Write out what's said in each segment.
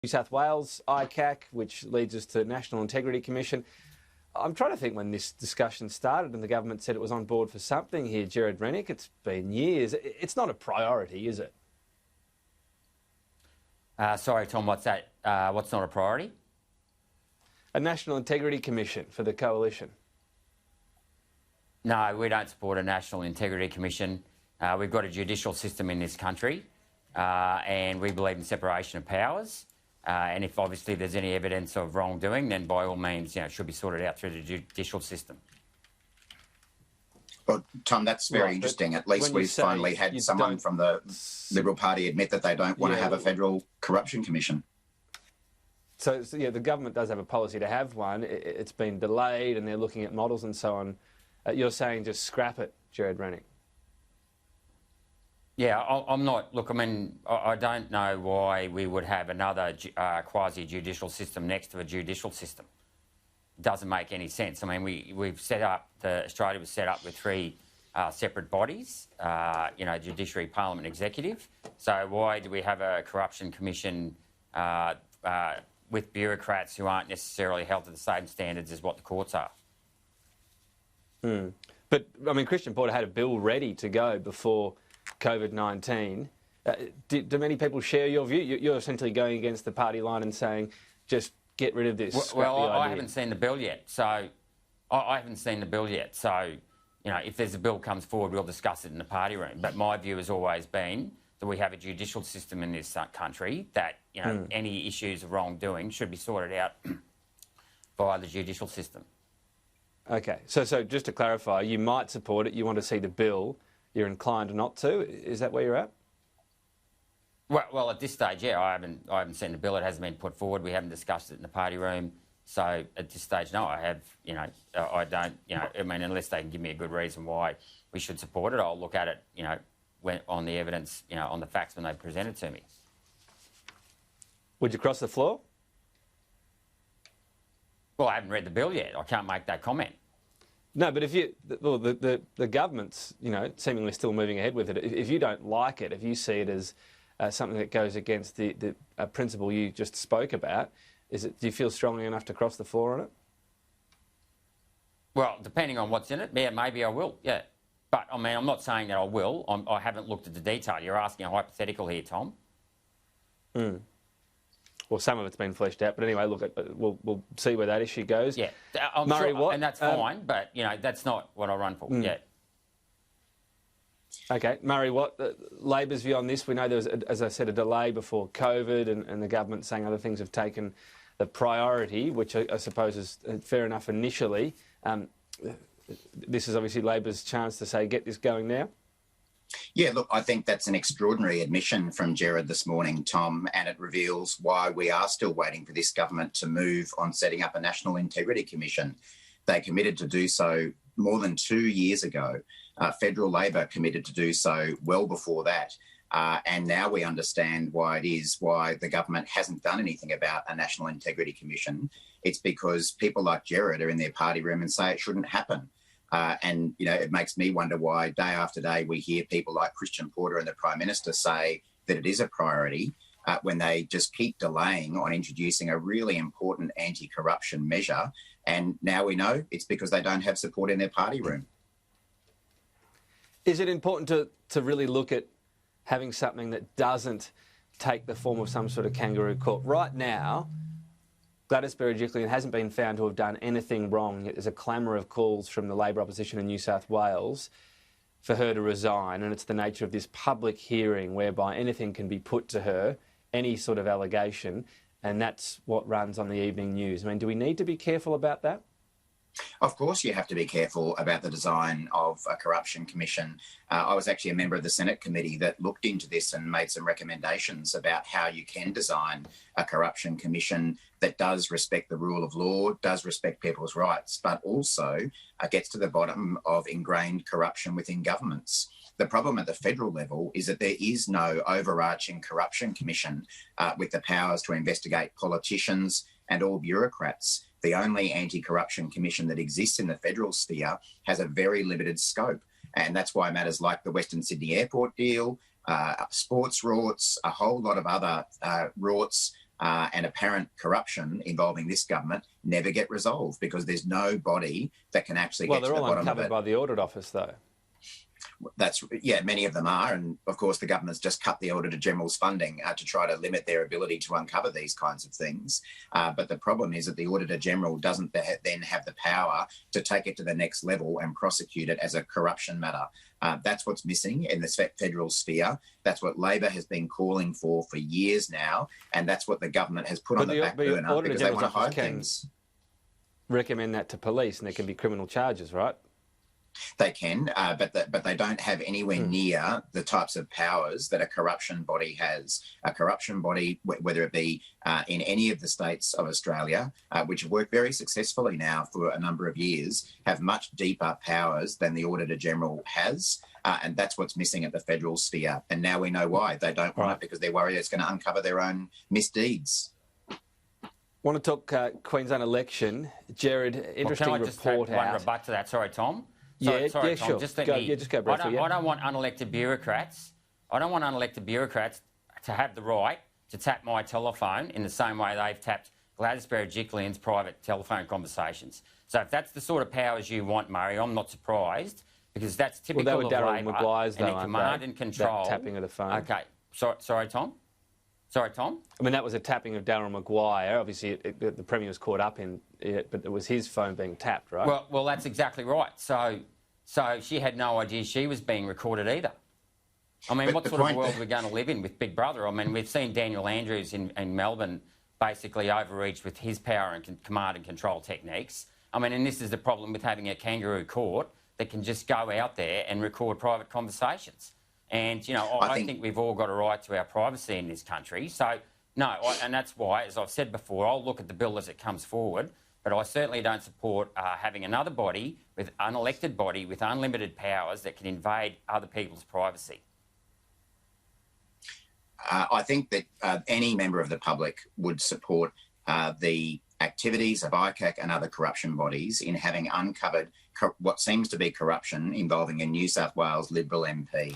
New South Wales, ICAC, which leads us to National Integrity Commission. I'm trying to think when this discussion started and the government said it was on board for something here, Gerard Rennick. It's been years. It's not a priority, is it? Sorry, Tom, what's that? What's not a priority? A National Integrity Commission for the Coalition. No, we don't support a National Integrity Commission. We've got a judicial system in this country and we believe in separation of powers. And if obviously there's any evidence of wrongdoing, then by all means, it should be sorted out through the judicial system. Well, Tom, that's very interesting. At least we've finally had someone from the Liberal Party admit that they don't want to have a federal corruption commission. So yeah, the government does have a policy to have one. It's been delayed and they're looking at models and so on. You're saying just scrap it, Gerard Rennick? Yeah, I'm not. Look, I mean, I don't know why we would have another quasi-judicial system next to a judicial system. It doesn't make any sense. I mean, we've set up, Australia was set up with three separate bodies, Judiciary, Parliament, Executive. So why do we have a corruption commission with bureaucrats who aren't necessarily held to the same standards as what the courts are? But, I mean, Christian Porter had a bill ready to go before COVID-19. Do many people share your view? You're essentially going against the party line and saying, just get rid of this. Well, I haven't seen the bill yet. So I haven't seen the bill yet. So, if there's a bill comes forward, we'll discuss it in the party room. But my view has always been that we have a judicial system in this country that, any issues of wrongdoing should be sorted out via the judicial system. OK. So just to clarify, you might support it, you want to see the bill, you're inclined not to. Is that where you're at? Well, at this stage, yeah, I haven't seen the bill. It hasn't been put forward. We haven't discussed it in the party room. So at this stage, no, I have, I don't, I mean, unless they can give me a good reason why we should support it, I'll look at it, when, on the evidence, on the facts when they present it to me. Would you cross the floor? Well, I haven't read the bill yet. I can't make that comment. No, but if you, well, the government's, seemingly still moving ahead with it. If you don't like it, if you see it as something that goes against the principle you just spoke about, do you feel strongly enough to cross the floor on it? Well, depending on what's in it, yeah, maybe I will, yeah. But, I mean, I'm not saying that I will. I haven't looked at the detail. You're asking a hypothetical here, Tom. Well, some of it's been fleshed out. But anyway, look, we'll see where that issue goes. Yeah, I'm Murray, sure, and that's fine, but, that's not what I run for, yeah. OK. Murray, what Labor's view on this? We know there was, as I said, a delay before COVID and the government saying other things have taken the priority, which I suppose is fair enough initially. This is obviously Labor's chance to say, get this going now. Yeah, look, I think that's an extraordinary admission from Gerard this morning, Tom, and it reveals why we are still waiting for this government to move on setting up a National Integrity Commission. They committed to do so more than 2 years ago. Federal Labor committed to do so well before that. And now we understand why the government hasn't done anything about a National Integrity Commission. It's because people like Gerard are in their party room and say it shouldn't happen. And, it makes me wonder why day after day we hear people like Christian Porter and the Prime Minister say that it is a priority when they just keep delaying on introducing a really important anti-corruption measure. And now we know it's because they don't have support in their party room. Is it important to really look at having something that doesn't take the form of some sort of kangaroo court? Right now, Gladys Berejiklian hasn't been found to have done anything wrong, yet there's a clamour of calls from the Labor opposition in New South Wales for her to resign, and it's the nature of this public hearing whereby anything can be put to her, any sort of allegation, and that's what runs on the evening news. I mean, do we need to be careful about that? Of course you have to be careful about the design of a corruption commission. I was actually a member of the Senate committee that looked into this and made some recommendations about how you can design a corruption commission that does respect the rule of law, does respect people's rights, but also gets to the bottom of ingrained corruption within governments. The problem at the federal level is that there is no overarching corruption commission with the powers to investigate politicians and all bureaucrats. The only anti-corruption commission that exists in the federal sphere has a very limited scope. And that's why matters like the Western Sydney Airport deal, sports rorts, a whole lot of other rorts and apparent corruption involving this government never get resolved because there's no body that can actually get to the bottom of it. Well, they're all uncovered by the Audit Office, though. Many of them are, and of course the government's just cut the Auditor General's funding to try to limit their ability to uncover these kinds of things. But the problem is that the Auditor General doesn't then have the power to take it to the next level and prosecute it as a corruption matter. That's what's missing in the federal sphere. That's what Labor has been calling for years now, and that's what the government has put on the back burner because they want to hide things. Recommend that to police, and there can be criminal charges, right? They can, but they don't have anywhere near the types of powers that a corruption body has. A corruption body, whether it be in any of the states of Australia, which have worked very successfully now for a number of years, have much deeper powers than the Auditor General has. And that's what's missing at the federal sphere. And now we know why. They don't want it because they're worried it's going to uncover their own misdeeds. Want to talk Queensland election. Gerard, interesting report out. Can I just have one rebut to that? Sorry, Tom. Sorry, Tom, sure. Just go briefly. I don't want unelected bureaucrats. I don't want unelected bureaucrats to have the right to tap my telephone in the same way they've tapped Gladys Berejiklian's private telephone conversations. So if that's the sort of powers you want, Murray, I'm not surprised because that's typical of Labor and command and control. That tapping of the phone. Okay. Sorry, Tom. I mean, that was a tapping of Darryl Maguire. Obviously, the Premier was caught up in it, but it was his phone being tapped, right? Well, that's exactly right. So she had no idea she was being recorded either. I mean, what sort of world are we going to live in with Big Brother? I mean, we've seen Daniel Andrews in Melbourne basically overreach with his power and command and control techniques. I mean, and this is the problem with having a kangaroo court that can just go out there and record private conversations. And, I think we've all got a right to our privacy in this country. So, and that's why, as I've said before, I'll look at the bill as it comes forward, but I certainly don't support having another body, unelected body, with unlimited powers that can invade other people's privacy. I think that any member of the public would support the activities of ICAC and other corruption bodies in having uncovered what seems to be corruption involving a New South Wales Liberal MP.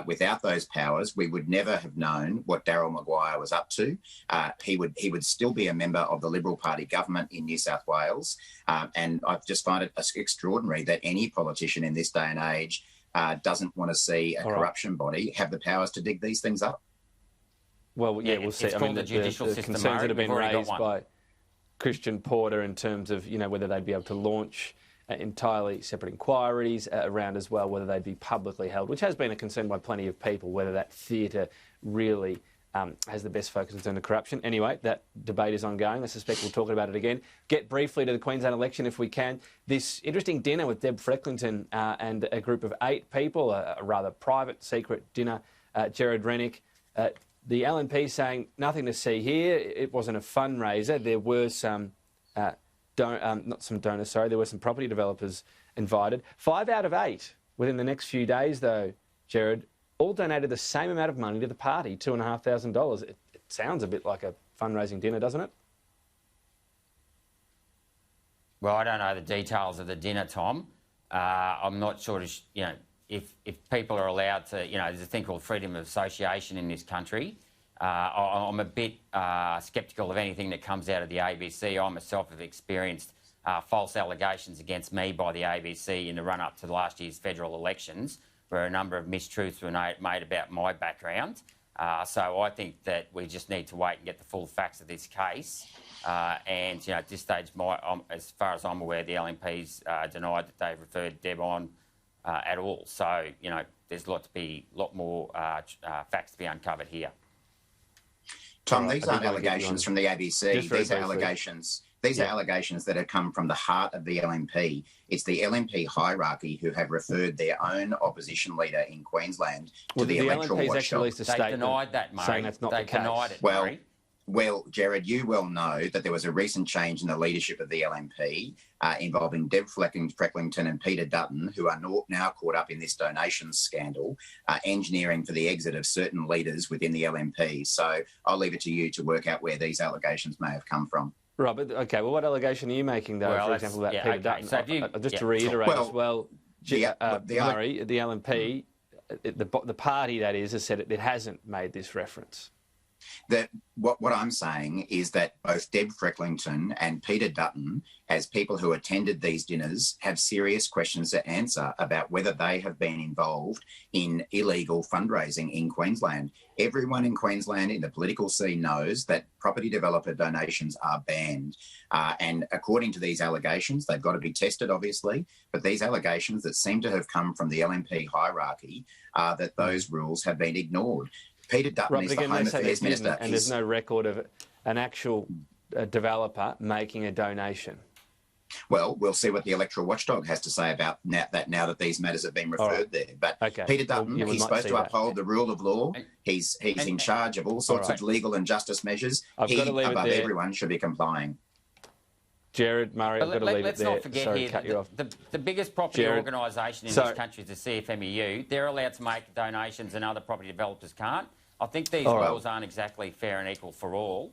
Without those powers, we would never have known what Darryl Maguire was up to. He would still be a member of the Liberal Party government in New South Wales. And I just find it extraordinary that any politician in this day and age doesn't want to see a corruption body have the powers to dig these things up. Well, yeah, we'll see. I mean, the concerns that have been raised by Christian Porter in terms of, whether they'd be able to launch entirely separate inquiries around as well, whether they'd be publicly held, which has been a concern by plenty of people, whether that theatre really has the best focus in terms of corruption. Anyway, that debate is ongoing. I suspect we'll talk about it again. Get briefly to the Queensland election if we can. This interesting dinner with Ms Frecklington and a group of 8 people, a rather private, secret dinner. Gerard Rennick, the LNP saying nothing to see here. It wasn't a fundraiser. There were some... there were some property developers invited. 5 out of 8 within the next few days, though, Gerard, all donated the same amount of money to the party, $2,500. It sounds a bit like a fundraising dinner, doesn't it? Well, I don't know the details of the dinner, Tom. I'm not sure, if people are allowed to, there's a thing called freedom of association in this country. I'm a bit sceptical of anything that comes out of the ABC. I myself have experienced false allegations against me by the ABC in the run-up to last year's federal elections, where a number of mistruths were made about my background. So I think that we just need to wait and get the full facts of this case. And, at this stage, as far as I'm aware, the LNP's denied that they've referred Deb on at all. So, there's a lot more facts to be uncovered here. Tom, these aren't allegations from the ABC. These are allegations. These are allegations that have come from the heart of the LNP. It's the LNP hierarchy who have referred their own opposition leader in Queensland to the electoral watchdog. They denied that, Murray. Saying that's not the case. Denied it, Murray. Well, Gerard, you well know that there was a recent change in the leadership of the LNP involving Deb Frecklington and Peter Dutton, who are now caught up in this donations scandal, engineering for the exit of certain leaders within the LNP. So I'll leave it to you to work out where these allegations may have come from. Right, but OK, well, what allegation are you making, though, for example, about Peter Dutton? So just to reiterate as well, Murray, the LNP, the party, that is, has said it hasn't made this reference. What I'm saying is that both Deb Frecklington and Peter Dutton, as people who attended these dinners, have serious questions to answer about whether they have been involved in illegal fundraising in Queensland. Everyone in Queensland in the political scene knows that property developer donations are banned. And according to these allegations, they've got to be tested, obviously, but these allegations that seem to have come from the LNP hierarchy are that those rules have been ignored. Peter Dutton is the Home Affairs Minister. And there's no record of an actual developer making a donation. Well, we'll see what the electoral watchdog has to say about now that these matters have been referred there. But Peter Dutton, he's supposed to uphold the rule of law. He's in charge of all sorts of legal and justice measures. He, above everyone, should be complying. Gerard, Murray, I've got to leave it there. Let's not forget here, the biggest property organisation in this country is the CFMEU. They're allowed to make donations and other property developers can't. I think these rules aren't exactly fair and equal for all.